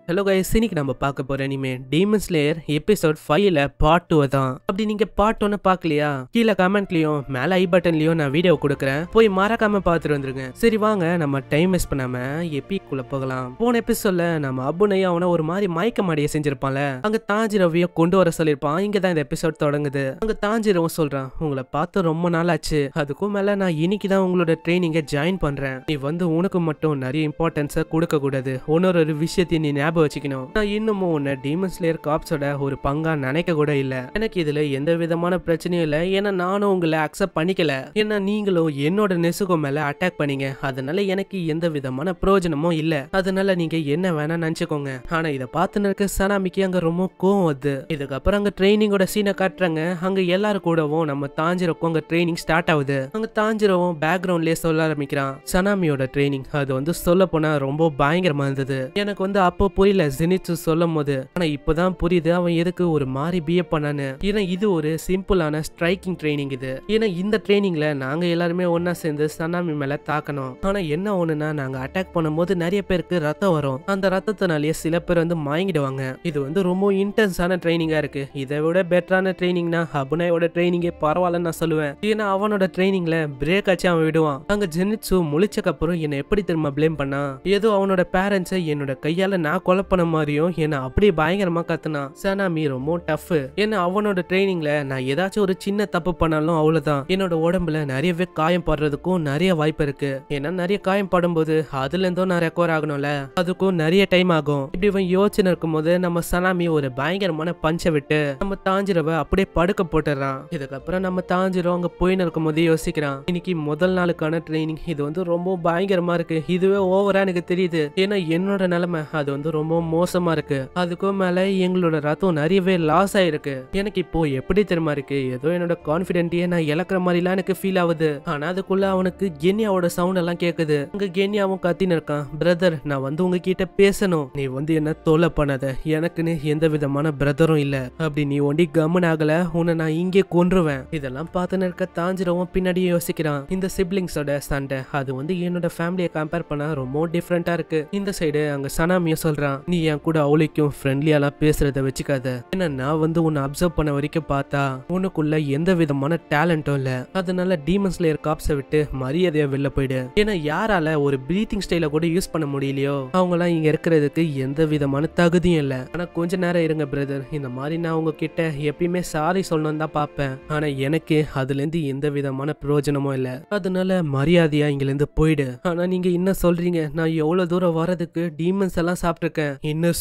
Hello guys, இன்னைக்கு நம்ம பார்க்க போற அனிமே டீமன் ஸ்லேயர் எபிசோட் 5ல பார்ட் 2 தான். அப்படி நீங்க பார்ட் 1 பார்க்கலையா, கீழே கமெண்ட்லயும் மேல ஐ பட்டன்லயும் நான் வீடியோ கொடுக்குறேன், போய் மறக்காம பார்த்துட்டு வந்துருங்க. சரி வாங்க, நம்ம டைம் வேஸ்ட் பண்ணாம எபிக்குள்ள போகலாம். போன எபிசோட்ல நம்ம அபுனையும் அவனை ஒரு மாதிரி மயக்க மாடியை செஞ்சிருப்பான்ல, அங்க தாஞ்சிரவியும் கொண்டு வர சொல்லியிருப்பான். இங்கதான் இந்த எபிசோட் தொடங்குது. அங்க தாஞ்சிரவும் சொல்றான், உங்களை பார்த்து ரொம்ப நாள் ஆச்சு, அதுக்கும் மேல நான் இன்னைக்கு தான் உங்களோட ட்ரைனிங்கை ஜாயின் பண்றேன். நீ வந்து உனக்கு மட்டும் நிறைய இம்பார்ட்டன்ஸை கொடுக்க கூடாது, ஒரு விஷயத்தையும் நீ ஞாபகம் வச்சுக்கணும். நான் இன்னமும் உன்னை டீமன் ஸ்லேயர் காப்ஸோட ஒரு பங்கா நினைக்க கூட இல்ல. எனக்கு இதுல எந்த விதமான பிரச்சனையும் இல்ல, ஏன்னா நானும் உங்களை அக்செப்ட் பண்ணிக்கல. ஏன்னா நீங்களும் என்னோட நெசுகோ மேல அட்டாக் பண்ணீங்க, அதனால எனக்கு எந்த விதமான பிரயோஜனமும் இல்ல. அதனால நீங்க என்ன வேணா நினைச்சுக்கோங்க. ஆனா இதை பார்த்துன்னு இருக்க சனாமிக்கு அங்க ரொம்ப கோவம் வருது. இதுக்கப்புறம் அங்க ட்ரைனிங்கோட சீனை காட்டுறாங்க. அங்க எல்லாரும் கூடவும் நம்ம தாஞ்சிரோக்கும் அங்க ட்ரைனிங் ஸ்டார்ட் ஆகுது. அங்க தாஞ்சிரோவும் பேக்ரவுண்ட்லயே சொல்ல ஆரம்பிக்கிறான், சனாமியோட ட்ரைனிங் அது வந்து சொல்ல போனா ரொம்ப பயங்கரமா இருந்தது. எனக்கு வந்து அப்போ புரியல ஜெனிட்சு சொல்லும் போது, ஆனா இப்பதான் புரியுது அவன் எதுக்கு ஒரு மாதிரி பிஹேவ் பண்ணான்னு. ஏன்னா இது ஒரு சிம்பிளான ஸ்ட்ரைக்கிங் ட்ரைனிங் இது. ஏன்னா இந்த ட்ரைனிங்ல நாங்க எல்லாருமே ஒன்னா சேர்ந்து சனாமி மேல தாக்கணும். ஆனா என்ன ஒண்ணுன்னா, நாங்க அட்டாக் பண்ணும்போது நிறைய பேருக்கு ரத்தம் வரும், அந்த ரத்தத்தினாலேயே சில பேர் வந்து மயங்கிடுவாங்க. இது வந்து ரொம்ப இன்டென்ஸான ட்ரைனிங்கா இருக்கு. இதை விட பெட்டரான ட்ரைனிங்னா அபுனாயோட ட்ரைனிங்கே பரவாயில்லன்னு நான் சொல்லுவேன். ஏன்னா அவனோட ட்ரைனிங்ல பிரேக் ஆச்சு அவன் விடுவான். அங்க ஜெனிட்சு முழிச்சக்கு அப்புறம் என்ன எப்படி திரும்ப பிளேம் பண்ணா, ஏதோ அவனோட பேரண்ட்ஸை என்னோட கையால நான் கொலை பண்ண மாதிரியும் என்ன அப்படியே பயங்கரமா கத்துனா. சனாமி ரொம்ப டஃப். ஏன்னா அவனோட ட்ரைனிங்ல நான் ஏதாச்சும் ஒரு சின்ன தப்பு பண்ணாலும் அவ்வளவுதான், என்னோட உடம்புல நிறையவே காயம் படுறதுக்கும் நிறைய வாய்ப்பு இருக்கு. ஏன்னா நிறைய காயம் படும்போது அதுல இருந்தும் நான் ரெக்கவர் ஆகணும்ல, அதுக்கும் நிறைய டைம் ஆகும். இப்படி இவன் யோசனை இருக்கும் போது நம்ம சனாமி ஒரு பயங்கரமான பஞ்சை விட்டு நம்ம தாஞ்சிரவை அப்படியே படுக்க போட்டுறான். இதுக்கப்புறம் நம்ம தாஞ்சிரம் அங்க போயின்னு இருக்கும் போதே யோசிக்கிறான், இன்னைக்கு முதல் நாளுக்கான ட்ரைனிங் இது வந்து ரொம்ப பயங்கரமா இருக்கு, இதுவே ஓவரா எனக்கு தெரியுது. ஏன்னா என்னோட நிலைமை அது வந்து ரொம்ப மோசமா இருக்கு, அதுக்கும் மேல எங்களோட ரத்தம் நிறையவே லாஸ் ஆயிருக்கு. எனக்கு இப்போ எப்படி தெரியுமா இருக்கு, ஏதோ என்னோட கான்பிடென்ட்டையே நான் இழக்கிற மாதிரிலாம் எனக்கு ஃபீல் ஆகுது. ஆனா அதுக்குள்ள அவனுக்கு கென்யாவோட சவுண்ட் எல்லாம் கேக்குது. அங்க கென்யாவும் கத்தின்னு இருக்கான், பிரதர் நான் வந்து உங்ககிட்ட பேசணும், நீ வந்து என்ன தொல்லை பண்ணாத, எனக்குன்னு எந்த விதமான பிரதரும் இல்ல, அப்படி நீ ஒண்டி கம்மன் ஆகல உன்னை நான் இங்கே கொன்றுவேன். இதெல்லாம் பார்த்துன்னு இருக்க தாஞ்சிரவும் பின்னாடியே யோசிக்கிறான், இந்த சிப்லிங்ஸோட சண்டை அது வந்து என்னோட ஃபேமிலியை கம்பேர் பண்ணா ரொம்ப டிஃப்ரெண்டா இருக்கு. இந்த சைடு அங்க சனாமியும் சொல்றான், நீ என் கூட அவளைக்கும் ஃப்ரெண்ட்லியாலாம் பேசுறத வச்சுக்காத, ஏன்னா நான் வந்து உன்னை அப்சர்வ் பண்ண வரைக்கும் பார்த்தா உனக்குள்ள எந்த விதமான டேலண்டும் இல்ல, அதனால டீமன் ஸ்லேயர் காப்ஸை விட்டு மரியாதையா வெளில போயிடு. ஏன்னா யாரால ஒரு பிரீத்திங் ஸ்டைல கூட யூஸ் பண்ண முடியலையோ அவங்களாம் இங்க இருக்கிறதுக்கு எந்த விதமான தகுதியும் இல்ல. ஆனா கொஞ்ச நேரம் இருங்க பிரதர், இந்த மாதிரி நான் உங்ககிட்ட எப்பயுமே சாரி சொல்லணும் தான் பாப்பேன், ஆனா எனக்கு அதுல இருந்து எந்த விதமான பிரயோஜனமும் இல்ல, அதனால மரியாதையா இங்க இருந்து போயிடு. ஆனா நீங்க என்ன சொல்றீங்க, நான் எவ்வளவு தூரம் வரதுக்கு டீமன்ஸ் எல்லாம் சாப்பிட்டிருக்கேன், இன்னும்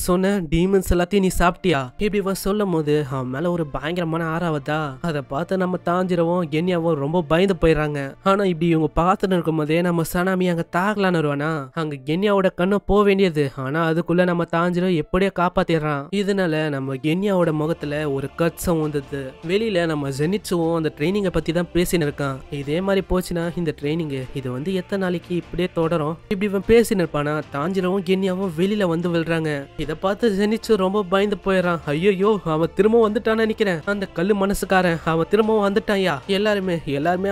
சொன்ன டீமன்ஸ் எல்லாத்தையும் நீ சாப்பிட்டியா, இப்படி சொல்லும் போது அவன் மேல ஒரு பயங்கரமான ஆறாவதா. அதை பார்த்து நம்ம தாஞ்சிரவும் கென்யாவும் ரொம்ப பயந்து போயிடுறாங்க. ஆனா இப்படி இவங்க பார்த்துட்டு இருக்கும் போதே நம்ம சனாமி அங்க தாக்கலான்னு வருவானா, அங்க கென்யாவோட கண்ணு போக வேண்டியது, ஆனா அதுக்குள்ள நம்ம தாஞ்சிரம் எப்படியோ காப்பாத்திடுறான். இதனால நம்ம கென்யாவோட முகத்துல ஒரு கட்சம் வந்தது. வெளியில நம்ம ஜெனிட்சுவும் அந்த ட்ரைனிங்கை பத்தி தான் பேசின்னு இருக்கான். இதே மாதிரி போச்சுன்னா இந்த ட்ரைனிங் இது வந்து எத்தனை நாளைக்கு இப்படியே தொடரும். இப்படி இவன் பேசின்னு இருப்பானா, தாஞ்சிரவும் கென்யாவும் வெளியில வந்து விழுறாங்க. இதை பார்த்து ஜெனிட்சு ரொம்ப பயந்து போயிடறான், ஐயோ அவன் திரும்ப வந்துட்டான்னு நினைக்கிறேன், அந்த கல்லு மனசுக்காரன் அவன் திரும்பவும் வந்துட்டான்யா, எல்லாருமே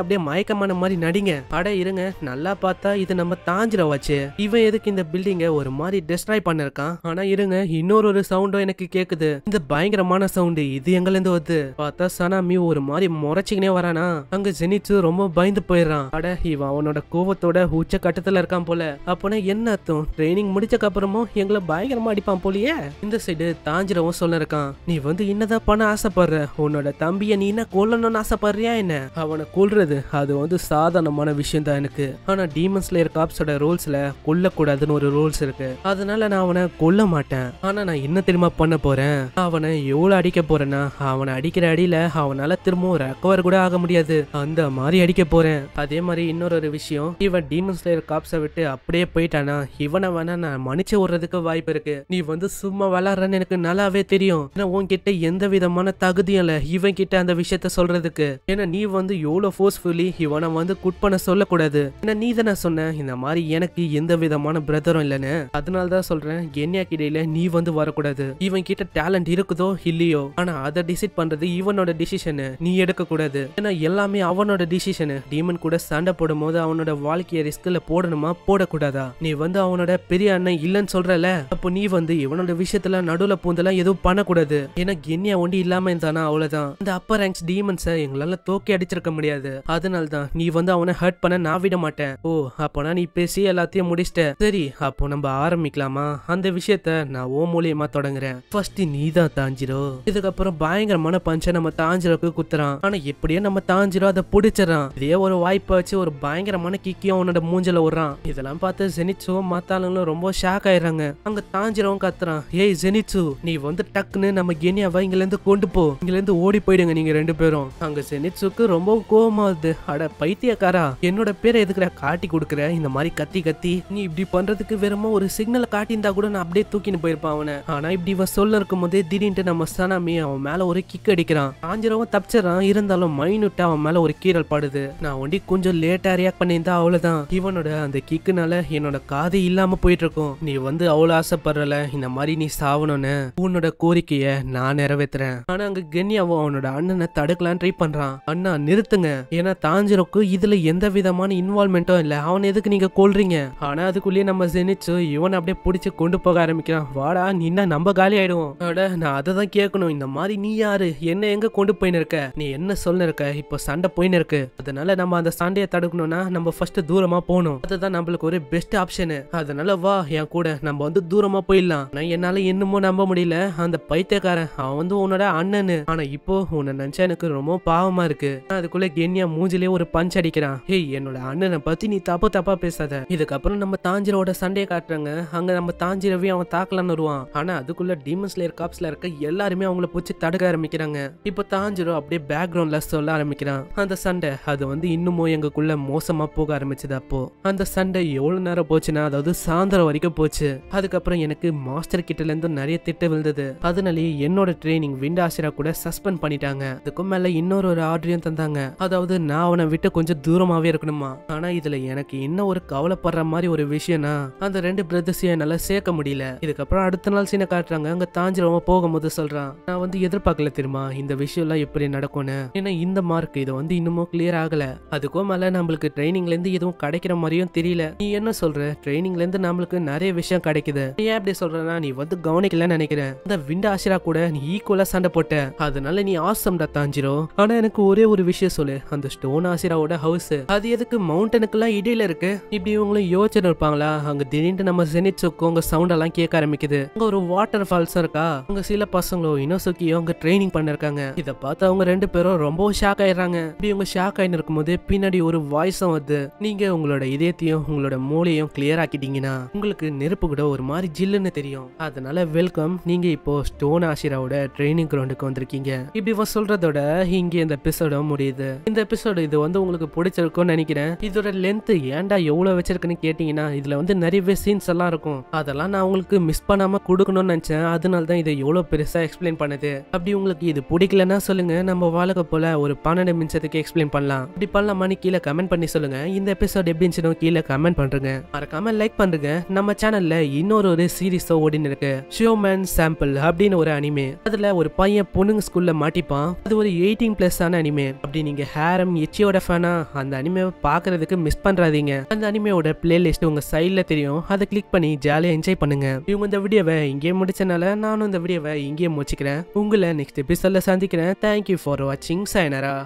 அப்படியே மயக்கமான மாதிரி நடிங்க. அட இருங்க, நல்லா பார்த்தா இது நம்ம தாஞ்சிரவாச்சு, இவன் எதுக்கு இந்த பில்டிங்க ஒரு மாதிரி டெஸ்ட்ராய் பண்ணிருக்கான். ஆனா இருங்க, இன்னொரு சவுண்டும் எனக்கு கேக்குது, இந்த பயங்கரமான சவுண்டு இது எங்கல இருந்து வருது. பார்த்தா சனாமி ஒரு மாதிரி முறைச்சிக்கினே வரானா. அங்க ஜெனிட்சு ரொம்ப பயந்து போயிடுறான், அட இவன் அவனோட கோவத்தோட உச்ச கட்டத்துல இருக்கான் போல, அப்பனா என்ன அர்த்தம், ட்ரைனிங் முடிச்சக்கு அப்புறமும் எங்களை பயங்கரமா அடிப்பான் போலியே. இந்த சைடு தாஞ்சிரவும் சொல்ல இருக்கான், நீ வந்து என்னதான் பண்ண ஆசைப்படுற, உன்னோட தம்பிய நீ என்ன கொல்லணும்னு ஆசைப்படுறியா என்ன, அவனை கொல்றது அது வந்து சாதாரணமான விஷயம் தான் எனக்கு, ஆனா டீமன் ஸ்லேயர் காப்ஸோட ரூல்ஸ்ல கொல்லக்கூடாதுன்னு ஒரு ரூல்ஸ் இருக்கு, அதனால நான் அவனை கொல்ல மாட்டேன். ஆனா நான் என்ன தெரியுமா பண்ண போறேன், அவனை எவ்வளவு அடிக்க போறேன்னா அவனை அடிக்கிற அடியில அவனால திரும்பவும் ரெக்கவர் கூட ஆக முடியாது, அந்த மாதிரி அடிக்க போறேன். அதே மாதிரி இன்னொரு விஷயம், இவன் டீமன் ஸ்லேயர் காப்ஸை விட்டு அப்படியே போயிட்டானா இவனை வேணா நான் மன்னிச்சு விடுறதுக்கு வாய்ப்பு இருக்கு. நீ வந்து சும்மா விளாடுறன்னு எனக்கு நல்லாவே தெரியும், ஏன்னா உன்கிட்ட எந்த விதமான தகுதியும் இல்ல இவன் கிட்ட அந்த விஷயத்த சொல்றதுக்கு. ஏன்னா நீ வந்து எவ்வளவு ஃபோர்ஸ்ஃபுல்லி இவனை வந்து குட் பண்ண சொல்லக்கூடாது, ஏன்னா நீ தானே சொன்ன இந்த மாதிரி எனக்கு எந்த விதமான பிரதரும் இல்லைன்னு, அதனாலதான் சொல்றேன் கென்யா கிடையில நீ வந்து வரக்கூடாது. இவன் கிட்ட டேலண்ட் இருக்குதோ இல்லையோ, ஆனா அதை டிசைட் பண்றது இவனோட டிசிஷன், நீ எடுக்க கூடாது, ஏன்னா எல்லாமே அவனோட டிசிஷன். டீமன் கூட சண்டை போடும் போது அவனோட வாழ்க்கைய ரிஸ்க்ல போடணுமா போடக்கூடாதா, நீ வந்து அவனோட பெரிய அண்ணன் இல்லன்னு பண்ணக்கூடாதுன்னு சொல்றல, அப்போ நீ வந்து இவனோட விஷயத்துல நடுவுல பூந்தெல்லாம் எதுவும் பண்ணக்கூடாது. ஏன்னா கென்யா ஒண்டி இல்லாம இருந்தானா அவ்வளவுதான். இந்த அப்பர் ரேங்க்ஸ் டீமன்ஸை எங்களால தோக்கி அடிச்சிருக்க முடியாது. அதனால்தான் நீ வந்து அவனை ஹர்ட் பண்ண நான் விட மாட்டேன். ஓ அப்போனா நீ பேசி எல்லாத்தையும் முடிச்சிட்ட. சரி அப்போ நம்ம ஆரம்பிக்கலாமா? அந்த விஷயத்த நான் ஓ மூலியமா தொடங்குறேன். ஃபர்ஸ்ட் நீ தான் தாஞ்சிரோ. இதுக்கப்புறம் பயங்கரமான பஞ்ச நம்ம தாஞ்சிரோக்கு குத்துறான். ஆனா எப்படியோ நம்ம தாஞ்சிரோ அதை பிடிச்சிடறான். இதே ஒரு வாய்ப்பை வச்சு ஒரு பயங்கரமான கிக்கியும் அவனோட மூஞ்சல விடுறான். இதெல்லாம் பார்த்து ஜெனிட்சுவும் மத்தாளுங்களும் ரொம்ப ஷாக் ஆயிடுறாங்க. அங்க தாஞ்சிரோவும் கத்துறான், ஏய் ஜெனிட்சு, நீ வந்து டக்குன்னு நம்ம கென்யாவை இங்க இருந்து கொண்டு போ, இங்க இருந்து ஓடி போயிடுங்க நீங்க ரெண்டு பேரும். அங்க ஜெனிட்சுக்கு ரொம்ப கோவமா வருது. அட பைத்தியக்காரா, என்னோட பேரை எதுக்குற காட்டி கொடுக்குற? இந்த மாதிரி கத்தி கத்தி நீ இப்படி பண்றதுக்கு வெறுமோ ஒரு சிக்னலை காட்டியிருந்தா கூட நான் அப்படியே தூக்கின்னு போயிருப்பான் அவனை. ஆனா இப்படி இவன் சொல்ல இருக்கும் போதே திடீர்னு நம்ம சனாமி அவன் மேல ஒரு கிக் அடிக்கிறான். தாஞ்சிரோவும் தப்பிச்சிடறான். இருந்தாலும் மைனூட்டா அவன் மேல ஒரு கீரல் படுது. நான் ஒண்டி கொஞ்சம் லேட்டா ரியாக்ட் பண்ணியிருந்தா அவ்வளவுதான். இவனோட அந்த கிக்குனால என்னோட காது இல்லாம போயிட்டு இருக்கும். நீ வந்து அவ்வளவு ஆசைப்படுறல இந்த மாதிரி நீ சாவணும்னு, உன்னோட கோரிக்கைய நான் நிறைவேற்றுறேன். ஆனா அங்க கென்யாவும் அவனோட அண்ணனை தடுக்கலாம் ட்ரை பண்றான். அண்ணா நிறுத்துங்க, ஏன்னா தாஞ்சிரோக்கு இதுல எந்த விதமான இன்வால்மெண்ட்டும் இல்ல, அவன் எதுக்கு நீங்க கொல்றீங்க? ஆனா அதுக்குள்ளேயே நம்ம ஜெனிட்சு இவன் அப்படியே பிடிச்சு கொண்டு போக ஆரம்பிக்கிறான். வாடா நின்னா நம்ம காலி ஆயிடுவோம். அட நான் அதை தான் கேட்கணும், இந்த மாதிரி நீ யாரு, என்ன எங்க கொண்டு போயின்னு இருக்க, நீ என்ன சொல்ல இருக்க? இப்போ சண்டை போயின்னு இருக்கு, அதனால நம்ம அந்த சண்டையை தடுக்கணும்னா நம்ம ஃபர்ஸ்ட் தூரமா போகணும். அதுதான் நம்மளுக்கு ஒரு பெஸ்ட் ஆப்ஷனு. அதனால வா என் கூட, நம்ம வந்து தூரமா போயிடலாம். நான் என்னால இன்னமும் நம்ப முடியல, அந்த பைத்தியக்காரன் அவன் வந்து உன்னோட அண்ணனு. ஆனா இப்போ உன்னை நினைச்சா எனக்கு ரொம்ப பாவமா இருக்கு. அதுக்குள்ள கென்யா மூஞ்சிலே ஒரு பஞ்ச் அடிக்கிறான். ஹேய் என்னோட அண்ணனை பத்தி நீ தப்பா பேசாத. இதுக்கப்புறம் நம்ம தாஞ்சிரோட சண்டையை காட்டுறாங்க. அங்க நம்ம தாஞ்சிரவையும் அவன் தாக்கலான்னு வருவான். ஆனா அதுக்குள்ள டீமன் ஸ்லேயர் காப்ஸ்ல இருக்க எல்லாருமே அவங்கள பிடிச்சி தடுக்க ஆரம்பிக்கிறாங்க. இப்போ தாஞ்சிரோ அப்படியே பேக்ரவுண்ட்ல சொல்ல ஆரம்பிக்கிறான். அந்த சண்டை அது வந்து இன்னமும் எங்களுக்குள்ள மோசமா போக ஆரம்பிச்சது. அப்போ அந்த சண்டை எவ்வளவு நேரம் போச்சுன்னா, அதாவது சாயந்தரம் வரைக்கும் போச்சு. அதுக்கப்புறம் எனக்கு மாஸ்டர் கிட்ட இருந்து நிறைய திட்டு விழுந்தது. அதனாலேயே என்னோட ட்ரைனிங் விண்ட் ஆசிரா கூட சஸ்பெண்ட் பண்ணிட்டாங்க. அதுக்கும் மேல இன்னொரு ஆர்டரையும் தந்தாங்க. அதாவது நான் அவனை விட்டு கொஞ்சம் தூரமாவே இருக்கணுமா. ஆனா இதுல எனக்கு இன்னும் ஒரு கவலைப்படுற மாதிரி ஒரு விஷயம்னா, அந்த ரெண்டு பிரதர்ஸையும் என்னால சேர்க்க முடியல. இதுக்கப்புறம் அடுத்த நாள் சீனை காட்டுறாங்க. அங்க தாஞ்சிரவன் போகும்போது சொல்றான், நான் வந்து எதிர்பார்க்கல தெரியுமா இந்த விஷயம் எல்லாம் எப்படி நடக்கும்னு. ஏன்னா இந்த மார்க் இது வந்து இன்னமும் கிளியர் ஆகல. அதுக்கும் மேல நம்மளுக்கு ட்ரைனிங்ல இருந்து எதுவும் கிடைக்கிற மாதிரியும் தெரியல. நீ என்ன சொல்ற? ட்ரைனிங்ல இருந்து நம்மளுக்கு நிறைய விஷயம் கிடைக்குது. ஏன் அப்படி சொல்றனா, நீ வந்து கவனிக்கலன்னு நினைக்கிறேன். இந்த விண்ட் ஆசிரா கூட நீ ஈக்குவலா சண்டை போட்ட, அதனால நீ ஆசம்டா தாஞ்சிரோ. ஆனா எனக்கு ஒரே ஒரு விஷயம் சொல்லு, அந்த ஸ்டோன் ஆசிராவோட ஹவுஸ் அது எதுக்கு மவுண்டனுக்குலாம் இடையில இருக்கு? இப்படி இவங்களும் யோசிச்சுட்டு இருப்பாங்களா? அங்க திடீர்னு நம்ம ஜெனிட்சுக்கு உங்க சவுண்ட் எல்லாம் கேட்க ஆரம்பிக்குது. அங்க ஒரு வாட்டர் ஃபால்ஸ் இருக்கா, அங்க சில பசங்களோ இனோசுக்கியோ அங்க ட்ரைனிங் பண்ணிருக்காங்க. இத பார்த்து அவங்க ரெண்டு பேரும் ரொம்ப ஷாக் ஆயிடுறாங்க. இப்படி இவங்க ஷாக் ஆயின்னு இருக்கும்போது பின்னாடி ஒரு வாய்ஸும் வருது. நீங்க உங்களோட இதயத்தையும் உங்களோட மூளையும் கிளியர் ஆக்கிட்டீங்கன்னா உங்களுக்கு நெருப்பு கூட ஒரு மாதிரி ஜில்லுன்னு தெரியும். அதனால வெல்கம், நீங்க இப்போ ஸ்டோன் ஆசிராவோட ட்ரைனிங் கிரவுண்டுக்கு வந்திருக்கீங்க. இப்படி சொல்றதோட இங்க இந்த எபிசோட முடியுது. இந்த எபிசோடு இது வந்து உங்களுக்கு பிடிச்சிருக்கும்னு நினைக்கிறேன். இதோட லென்த் ஏன்டா எவ்வளவு வச்சிருக்குன்னு கேட்டீங்கன்னா, இதுல வந்து நிறையவே சீன்ஸ் எல்லாம் இருக்கும். அதெல்லாம் நான் உங்களுக்கு மிஸ் பண்ணாம கொடுக்கணும்னு நினைச்சேன். அதனால தான் இதை எவ்வளவு பெருசா எக்ஸ்பிளைன் பண்ணது. அப்படி உங்களுக்கு இது பிடிக்கலன்னா சொல்லுங்க, நம்ம வாழ்க்கை போல ஒரு 12 நிமிஷத்துக்கு எக்ஸ்பிளைன் பண்ணலாம். இப்படி பண்ணலாமான்னு கீழே கமெண்ட் பண்ணி சொல்லுங்க. இந்த எபிசோட் எப்படி இருந்துச்சுன்னு கீழே கமெண்ட் பண்றேங்க. மறக்காம லைக் பண்றேங்க. நம்ம சேனல்ல இன்னொரு சீரிஸோ ஓடின்னு இருக்கு, ஷோமேன் சாம்பிள் அப்படின்னு ஒரு அனிமே. அதுல ஒரு பையன் பொண்ணுங்க ஸ்கூல்ல மாட்டிப்பான். அது ஒரு 18+ ஆன அனிமே. அப்படி நீங்க ஹேரம் எச்சியோட ஃபேனா அந்த அனிமேவை பாக்குறதுக்கு மிஸ் பண்றாதீங்க. அந்த அனிமேவோட பிளேலிஸ்ட் உங்க சைட்ல தெரியும், அதை கிளிக் பண்ணி ஜாலியா என்ஜாய் பண்ணுங்க. இவங்க இந்த வீடியோவை இங்கே முடிச்சனால நானும் இந்த வீடியோவை இங்கே முடிச்சுக்கிறேன். உங்களை நெக்ஸ்ட் எபிசோட்ல சந்திக்கிறேன். தேங்க்யூ ஃபார் வாட்சிங். சைனரா.